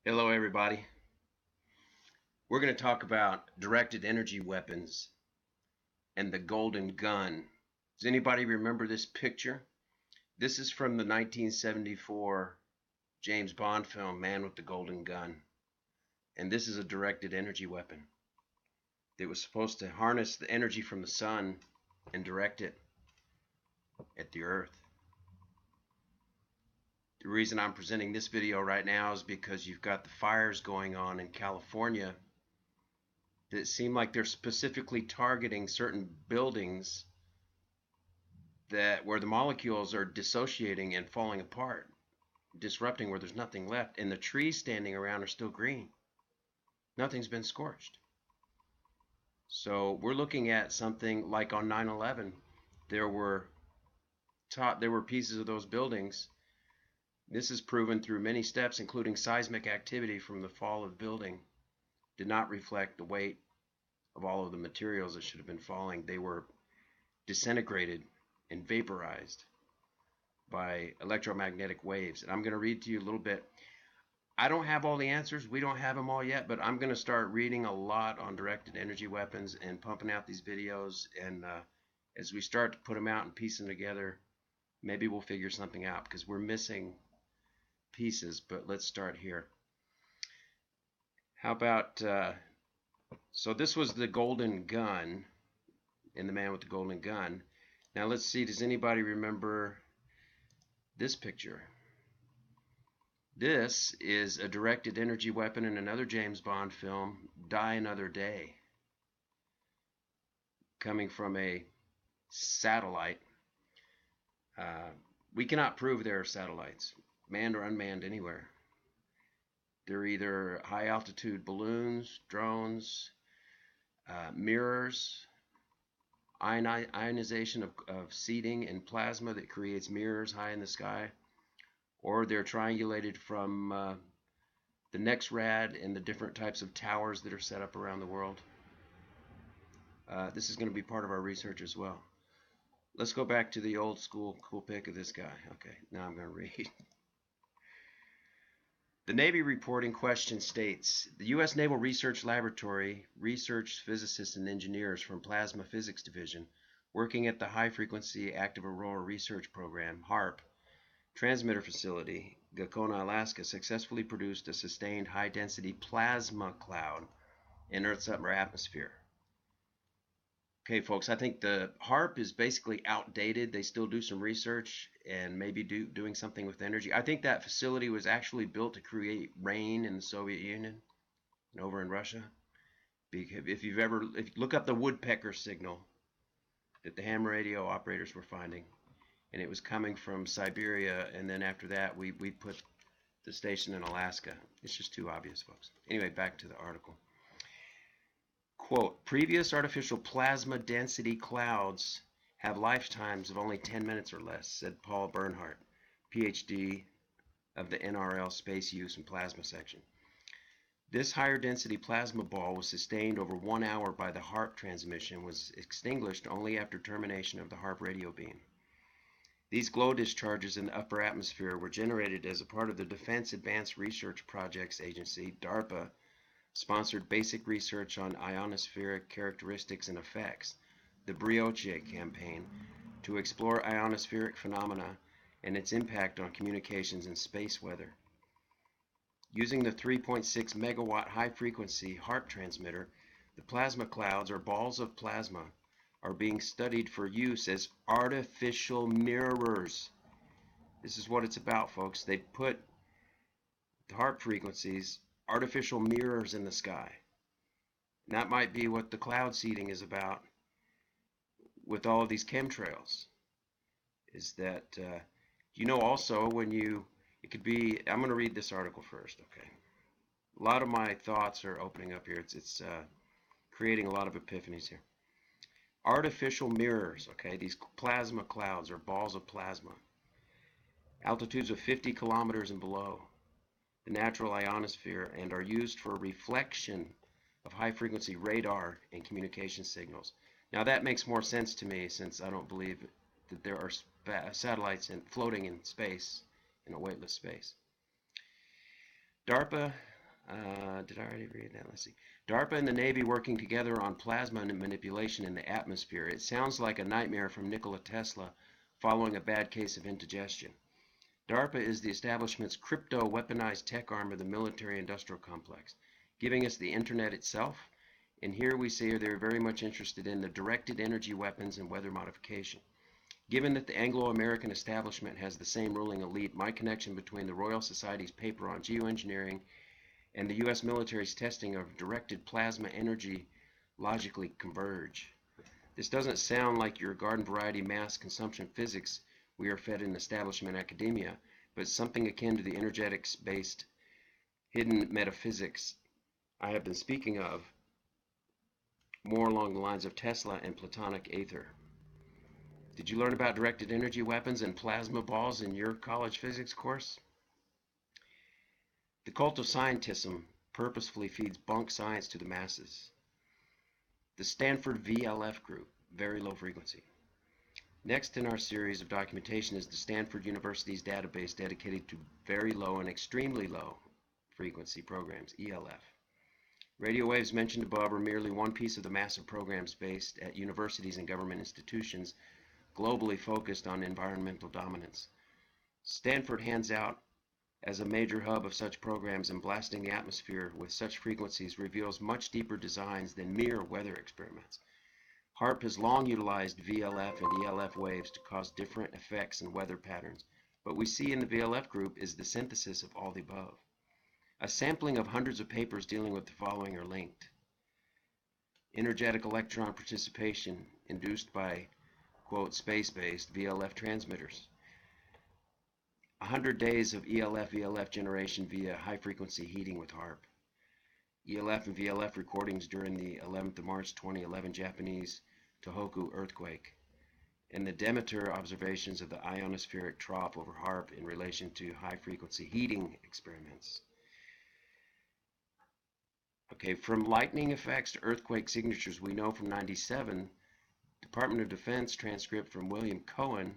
Hello, everybody. We're going to talk about directed energy weapons and the golden gun. Does anybody remember this picture? This is from the 1974 James Bond film, Man with the Golden Gun. And this is a directed energy weapon. It was supposed to harness the energy from the sun and direct it at the earth. The reason I'm presenting this video right now is because you've got the fires going on in California that seem like they're specifically targeting certain buildings that where the molecules are dissociating and falling apart, disrupting where there's nothing left, and the trees standing around are still green. Nothing's been scorched. So we're looking at something like on 9/11, there were pieces of those buildings. This is proven through many steps, including seismic activity from the fall of the building, did not reflect the weight of all of the materials that should have been falling. They were disintegrated and vaporized by electromagnetic waves. And I'm going to read to you a little bit. I don't have all the answers. We don't have them all yet, but I'm going to start reading a lot on directed energy weapons and pumping out these videos. And as we start to put them out and piece them together, maybe we'll figure something out because we're missing pieces. But let's start here. How about, so this was the golden gun in The Man with the Golden Gun. Now let's see, does anybody remember this picture? This is a directed energy weapon in another James Bond film, Die Another Day, coming from a satellite. We cannot prove there are satellites, manned or unmanned, anywhere. They're either high altitude balloons, drones, mirrors, ionization of seeding and plasma that creates mirrors high in the sky, or they're triangulated from the NEXRAD and the different types of towers that are set up around the world. This is going to be part of our research as well. Let's go back to the old school cool pic of this guy. Okay, now I'm going to read. The Navy report in question states, the U.S. Naval Research Laboratory researched physicists and engineers from Plasma Physics Division working at the High Frequency Active Aurora Research Program, HARP, transmitter facility, Gakona, Alaska, successfully produced a sustained high-density plasma cloud in Earth's upper atmosphere. Okay, folks, I think the HARP is basically outdated. They still do some research and maybe doing something with energy. I think that facility was actually built to create rain in the Soviet Union and over in Russia. If you look up the woodpecker signal that the ham radio operators were finding, and it was coming from Siberia, and then after that we put the station in Alaska. It's just too obvious, folks. Anyway, back to the article. Quote, previous artificial plasma density clouds have lifetimes of only 10 minutes or less, said Paul Bernhardt, PhD of the NRL Space Use and Plasma Section. This higher density plasma ball was sustained over 1 hour by the HARP transmission, was extinguished only after termination of the HARP radio beam. These glow discharges in the upper atmosphere were generated as a part of the Defense Advanced Research Projects Agency, DARPA, sponsored basic research on ionospheric characteristics and effects, the Brioche campaign, to explore ionospheric phenomena and its impact on communications and space weather. Using the 3.6 megawatt high-frequency HARP transmitter, the plasma clouds, or balls of plasma, are being studied for use as artificial mirrors. This is what it's about, folks. They put the HARP frequencies, artificial mirrors in the sky. And that might be what the cloud seeding is about with all of these chemtrails. Is that, you know, also when you, it could be, I'm going to read this article first, okay? A lot of my thoughts are opening up here. It's creating a lot of epiphanies here. Artificial mirrors, okay? These plasma clouds are balls of plasma. Altitudes of 50 kilometers and below the natural ionosphere, and are used for reflection of high-frequency radar and communication signals. Now that makes more sense to me, since I don't believe that there are satellites floating in space, in a weightless space. DARPA Did I already read that? Let's see. DARPA and the Navy working together on plasma manipulation in the atmosphere. It sounds like a nightmare from Nikola Tesla following a bad case of indigestion. DARPA is the establishment's crypto weaponized tech arm of the military industrial complex, giving us the internet itself. And here we see they're very much interested in the directed energy weapons and weather modification. Given that the Anglo-American establishment has the same ruling elite, my connection between the Royal Society's paper on geoengineering and the U.S. military's testing of directed plasma energy logically converge. This doesn't sound like your garden variety mass consumption physics we are fed in establishment academia, but something akin to the energetics-based hidden metaphysics I have been speaking of, more along the lines of Tesla and Platonic Aether. Did you learn about directed energy weapons and plasma balls in your college physics course? The cult of scientism purposefully feeds bunk science to the masses. The Stanford VLF group, very low frequency. Next in our series of documentation is the Stanford University's database dedicated to very low and extremely low frequency programs, ELF. Radio waves mentioned above are merely one piece of the massive programs based at universities and government institutions globally focused on environmental dominance. Stanford hands out as a major hub of such programs, and blasting the atmosphere with such frequencies reveals much deeper designs than mere weather experiments. HAARP has long utilized VLF and ELF waves to cause different effects and weather patterns. What we see in the VLF group is the synthesis of all the above. A sampling of hundreds of papers dealing with the following are linked. Energetic electron participation induced by, quote, space-based VLF transmitters. 100 days of ELF-VLF generation via high-frequency heating with HAARP. ELF and VLF recordings during the 11th of March 2011 Japanese Tohoku earthquake, and the Demeter observations of the ionospheric trough over HAARP in relation to high-frequency heating experiments. Okay, from lightning effects to earthquake signatures, we know from 97, Department of Defense transcript from William Cohen,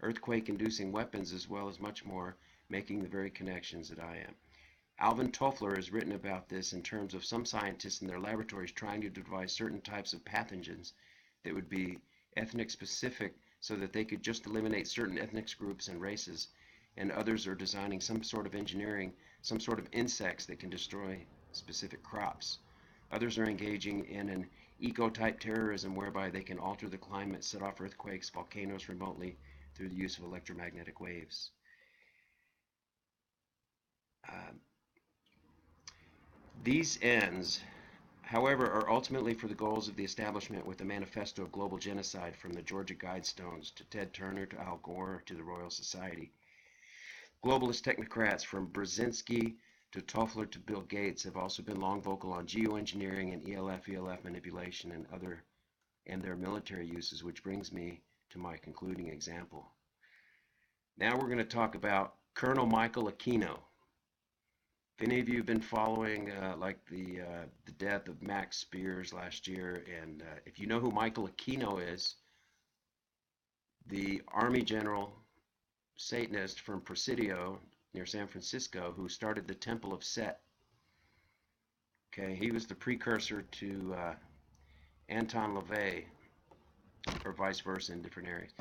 earthquake-inducing weapons, as well as much more, making the very connections that I am. Alvin Toffler has written about this in terms of some scientists in their laboratories trying to devise certain types of pathogens that would be ethnic specific so that they could just eliminate certain ethnic groups and races, and others are designing some sort of engineering, some sort of insects that can destroy specific crops. Others are engaging in an eco-type terrorism whereby they can alter the climate, set off earthquakes, volcanoes remotely through the use of electromagnetic waves. These ends, however, are ultimately for the goals of the establishment with the Manifesto of Global Genocide, from the Georgia Guidestones to Ted Turner to Al Gore to the Royal Society. Globalist technocrats from Brzezinski to Toffler to Bill Gates have also been long vocal on geoengineering and ELF manipulation and their military uses, which brings me to my concluding example. Now we're going to talk about Colonel Michael Aquino. If any of you have been following like the death of Max Spears last year, and if you know who Michael Aquino is, the Army General Satanist from Presidio near San Francisco who started the Temple of Set. Okay, he was the precursor to Anton LaVey, or vice versa in different areas.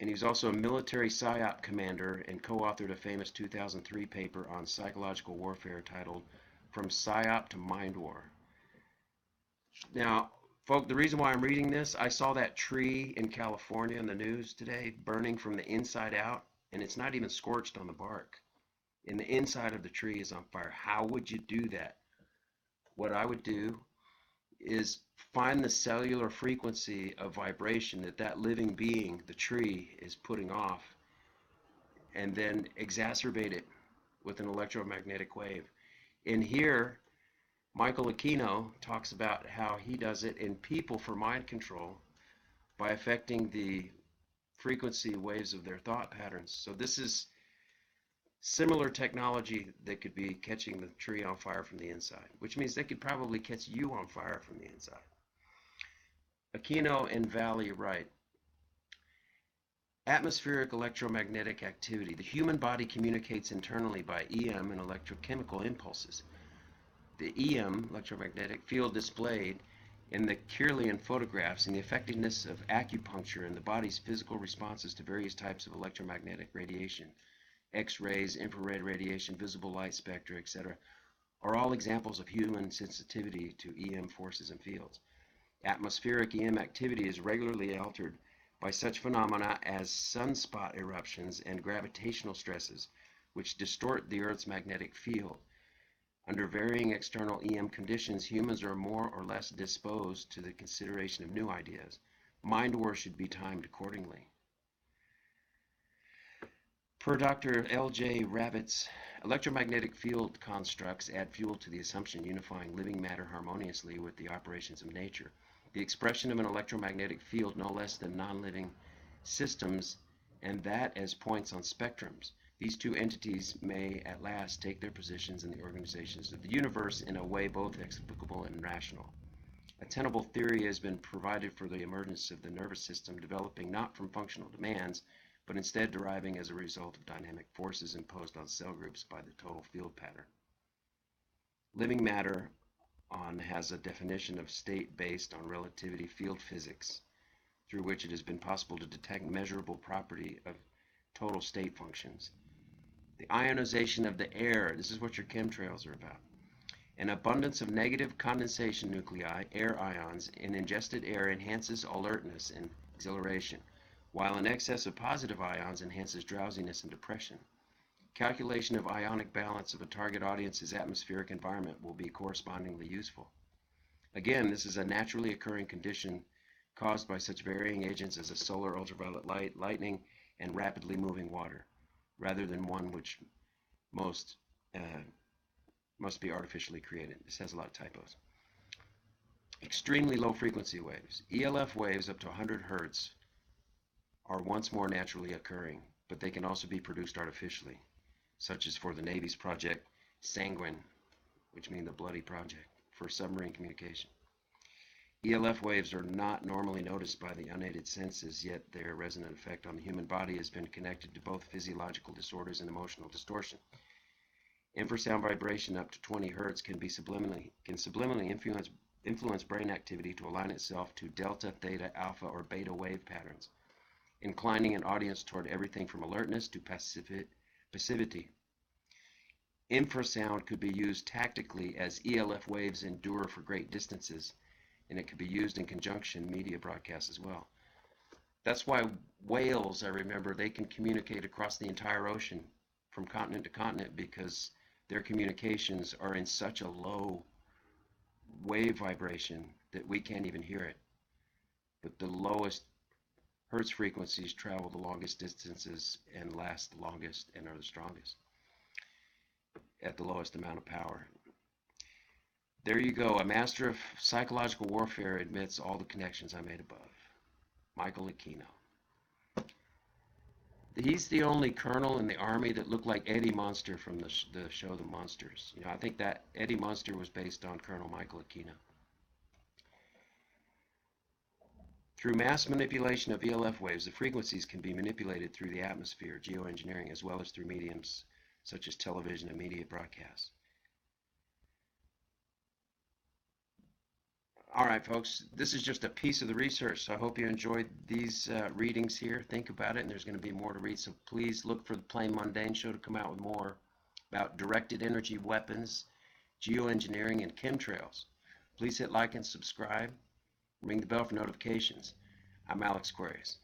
And he was also a military PSYOP commander and co-authored a famous 2003 paper on psychological warfare titled From PSYOP to Mind War. Now, folks, the reason why I'm reading this, I saw that tree in California in the news today burning from the inside out, and it's not even scorched on the bark. And the inside of the tree is on fire. How would you do that? What I would do is find the cellular frequency of vibration that living being, the tree, is putting off, and then exacerbate it with an electromagnetic wave. And here, Michael Aquino talks about how he does it in people for mind control by affecting the frequency waves of their thought patterns. So this is similar technology that could be catching the tree on fire from the inside, which means they could probably catch you on fire from the inside. Aquino and Valley write, Atmospheric electromagnetic activity. The human body communicates internally by EM and electrochemical impulses. The EM, electromagnetic field displayed in the Kirlian photographs, and the effectiveness of acupuncture and the body's physical responses to various types of electromagnetic radiation, X-rays, infrared radiation, visible light spectra, etc., are all examples of human sensitivity to EM forces and fields. Atmospheric EM activity is regularly altered by such phenomena as sunspot eruptions and gravitational stresses, which distort the Earth's magnetic field. Under varying external EM conditions, humans are more or less disposed to the consideration of new ideas. Mind war should be timed accordingly. Per Dr. L.J. Rabbit's, electromagnetic field constructs add fuel to the assumption unifying living matter harmoniously with the operations of nature. The expression of an electromagnetic field no less than non-living systems, and that as points on spectrums. These two entities may at last take their positions in the organizations of the universe in a way both explicable and rational. A tenable theory has been provided for the emergence of the nervous system, developing not from functional demands, but instead deriving as a result of dynamic forces imposed on cell groups by the total field pattern. Living matter has a definition of state based on relativity field physics, through which it has been possible to detect measurable property of total state functions. The ionization of the air, this is what your chemtrails are about. An abundance of negative condensation nuclei, air ions, in ingested air enhances alertness and exhilaration, while an excess of positive ions enhances drowsiness and depression. Calculation of ionic balance of a target audience's atmospheric environment will be correspondingly useful. Again, this is a naturally occurring condition caused by such varying agents as a solar ultraviolet light, lightning, and rapidly moving water, rather than one which must be artificially created. This has a lot of typos. Extremely low frequency waves. ELF waves up to 100 Hertz are once more naturally occurring, but they can also be produced artificially, such as for the Navy's Project Sanguine, which means the Bloody Project, for submarine communication. ELF waves are not normally noticed by the unaided senses, yet their resonant effect on the human body has been connected to both physiological disorders and emotional distortion. Infrasound vibration up to 20 Hertz can subliminally influence brain activity to align itself to delta, theta, alpha, or beta wave patterns, inclining an audience toward everything from alertness to passivity. Infrasound could be used tactically as ELF waves endure for great distances, and it could be used in conjunction media broadcasts as well. That's why whales, I remember, they can communicate across the entire ocean from continent to continent, because their communications are in such a low wave vibration that we can't even hear it. But the lowest Hertz frequencies travel the longest distances and last the longest and are the strongest at the lowest amount of power. There you go. A master of psychological warfare admits all the connections I made above. Michael Aquino. He's the only colonel in the army that looked like Eddie Munster from the show The Munsters. You know, I think that Eddie Munster was based on Colonel Michael Aquino. Through mass manipulation of VLF waves, the frequencies can be manipulated through the atmosphere, geoengineering, as well as through mediums such as television and media broadcasts. All right, folks, this is just a piece of the research, so I hope you enjoyed these readings here. Think about it, and there's going to be more to read, so please look for the Plain Mundane show to come out with more about directed energy weapons, geoengineering, and chemtrails. Please hit like and subscribe. Ring the bell for notifications. I'm Alex Aquarius.